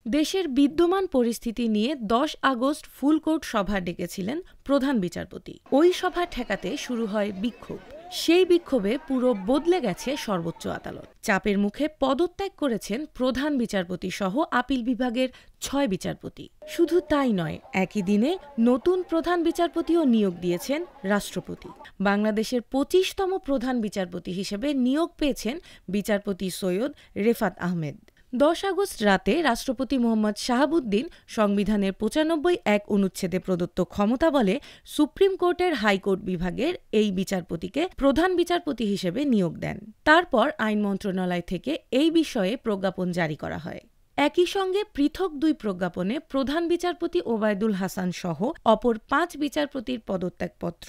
দেশের বিদ্যমান পরিস্থিতি নিয়ে ১০ আগস্ট ফুলকোর্ট সভা ডেকেছিলেন প্রধান বিচারপতি। ওই সভা ঠেকাতে শুরু হয় বিক্ষোভ। সেই বিক্ষোভে পুরো বদলে গেছে সর্বোচ্চ আদালত। চাপের মুখে পদত্যাগ করেছেন প্রধান বিচারপতি সহ আপিল বিভাগের ৬ বিচারপতি। শুধু তাই নয়, একই দিনে নতুন প্রধান বিচারপতিও নিয়োগ দিয়েছেন রাষ্ট্রপতি। বাংলাদেশের ২৫তম প্রধান বিচারপতি হিসেবে নিয়োগ পেয়েছেন বিচারপতি সৈয়দ রেফাত আহমেদ। ১০ আগস্ট রাতে রাষ্ট্রপতি মোহাম্মদ শাহাবুদ্দিন সংবিধানের ৯৫(১) অনুচ্ছেদে প্রদত্ত ক্ষমতা বলে সুপ্রিম কোর্টের হাইকোর্ট বিভাগের এই বিচারপতিকে প্রধান বিচারপতি হিসেবে নিয়োগ দেন। তারপর আইন মন্ত্রণালয় থেকে এই বিষয়ে প্রজ্ঞাপন জারি করা হয়। একই সঙ্গে পৃথক ২ প্রজ্ঞাপনে প্রধান বিচারপতি ওবায়দুল হাসান সহ অপর ৫ বিচারপতির পদত্যাগপত্র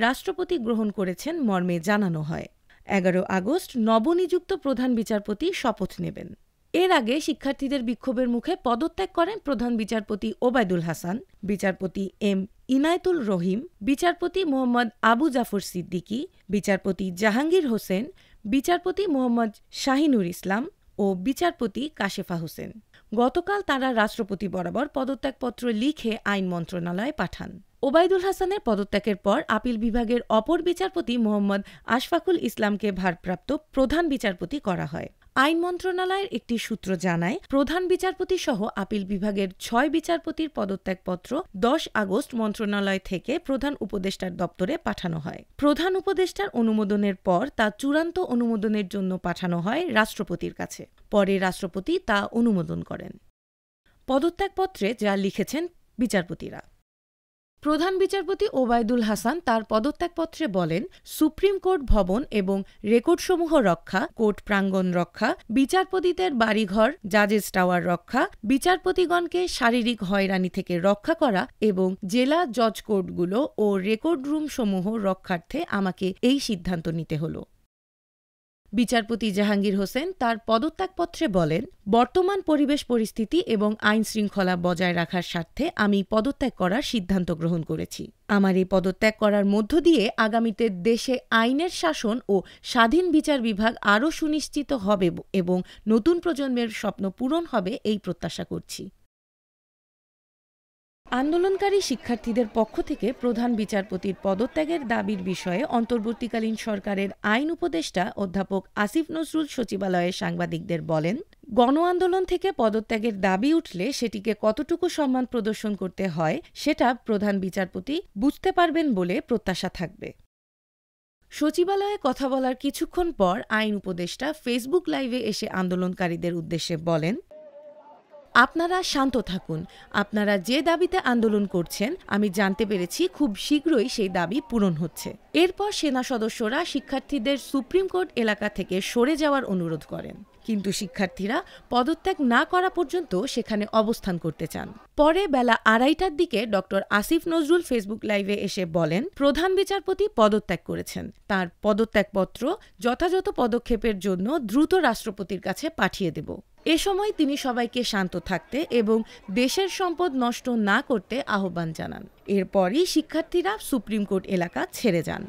রাষ্ট্রপতি গ্রহণ করেছেন মর্মে জানানো হয়। ১১ আগস্ট নবনিযুক্ত প্রধান বিচারপতি শপথ নেবেন। এর আগে শিক্ষার্থীদের বিক্ষোভের মুখে পদত্যাগ করেন প্রধান বিচারপতি ওবায়দুল হাসান, বিচারপতি এম ইনায়েতুল রহিম, বিচারপতি মোহাম্মদ আবু জাফর সিদ্দিকী, বিচারপতি জাহাঙ্গীর হোসেন, বিচারপতি মোহাম্মদ শাহিনুর ইসলাম ও বিচারপতি কাশেফা হোসেন। গতকাল তাঁরা রাষ্ট্রপতি বরাবর পদত্যাগপত্র লিখে আইন মন্ত্রণালয়ে পাঠান। ওবায়দুল হাসানের পদত্যাগের পর আপিল বিভাগের অপর বিচারপতি মোহাম্মদ আশফাকুল ইসলামকে ভারপ্রাপ্ত প্রধান বিচারপতি করা হয়। আইন মন্ত্রণালয়ের একটি সূত্র জানায়, প্রধান বিচারপতি সহ আপিল বিভাগের ৬ বিচারপতির পদত্যাগপত্র ১০ আগস্ট মন্ত্রণালয় থেকে প্রধান উপদেষ্টার দপ্তরে পাঠানো হয়। প্রধান উপদেষ্টার অনুমোদনের পর তা চূড়ান্ত অনুমোদনের জন্য পাঠানো হয় রাষ্ট্রপতির কাছে। পরে রাষ্ট্রপতি তা অনুমোদন করেন। পদত্যাগপত্রে যা লিখেছেন বিচারপতিরা। প্রধান বিচারপতি ওবায়দুল হাসান তার পদত্যাগপত্রে বলেন, সুপ্রিম কোর্ট ভবন এবং রেকর্ডসমূহ রক্ষা, কোর্ট প্রাঙ্গণ রক্ষা, বিচারপতিদের বাড়িঘর, জাজেস টাওয়ার রক্ষা, বিচারপতিগণকে শারীরিক হয়রানি থেকে রক্ষা করা এবং জেলা জজ কোর্টগুলো ও রেকর্ড রুমসমূহ রক্ষার্থে আমাকে এই সিদ্ধান্ত নিতে হলো। বিচারপতি জাহাঙ্গীর হোসেন তার পদত্যাগপত্রে বলেন, বর্তমান পরিবেশ পরিস্থিতি এবং আইন শৃঙ্খলা বজায় রাখার স্বার্থে আমি পদত্যাগ করার সিদ্ধান্ত গ্রহণ করেছি। আমার এই পদত্যাগ করার মধ্য দিয়ে আগামীতে দেশে আইনের শাসন ও স্বাধীন বিচার বিভাগ আরও সুনিশ্চিত হবে এবং নতুন প্রজন্মের স্বপ্ন পূরণ হবে এই প্রত্যাশা করছি। আন্দোলনকারী শিক্ষার্থীদের পক্ষ থেকে প্রধান বিচারপতির পদত্যাগের দাবির বিষয়ে অন্তর্বর্তীকালীন সরকারের আইন উপদেষ্টা অধ্যাপক আসিফ নজরুল সচিবালয়ে সাংবাদিকদের বলেন, গণ আন্দোলন থেকে পদত্যাগের দাবি উঠলে সেটিকে কতটুকু সম্মান প্রদর্শন করতে হয় সেটা প্রধান বিচারপতি বুঝতে পারবেন বলে প্রত্যাশা থাকবে। সচিবালয়ে কথা বলার কিছুক্ষণ পর আইন উপদেষ্টা ফেসবুক লাইভে এসে আন্দোলনকারীদের উদ্দেশ্যে বলেন, আপনারা শান্ত থাকুন। আপনারা যে দাবিতে আন্দোলন করছেন আমি জানতে পেরেছি খুব শীঘ্রই সেই দাবি পূরণ হচ্ছে। এরপর সেনা সদস্যরা শিক্ষার্থীদের সুপ্রিম কোর্ট এলাকা থেকে সরে যাওয়ার অনুরোধ করেন, কিন্তু শিক্ষার্থীরা পদত্যাগ না করা পর্যন্ত সেখানে অবস্থান করতে চান। পরে বেলা ২:৩০টার দিকে ড আসিফ নজরুল ফেসবুক লাইভে এসে বলেন, প্রধান বিচারপতি পদত্যাগ করেছেন। তার পদত্যাগপত্র যথাযথ পদক্ষেপের জন্য দ্রুত রাষ্ট্রপতির কাছে পাঠিয়ে দেব। এ সময় তিনি সবাইকে শান্ত থাকতে এবং দেশের সম্পদ নষ্ট না করতে আহ্বান জানান। এরপরই শিক্ষার্থীরা সুপ্রিম কোর্ট এলাকা ছেড়ে যান।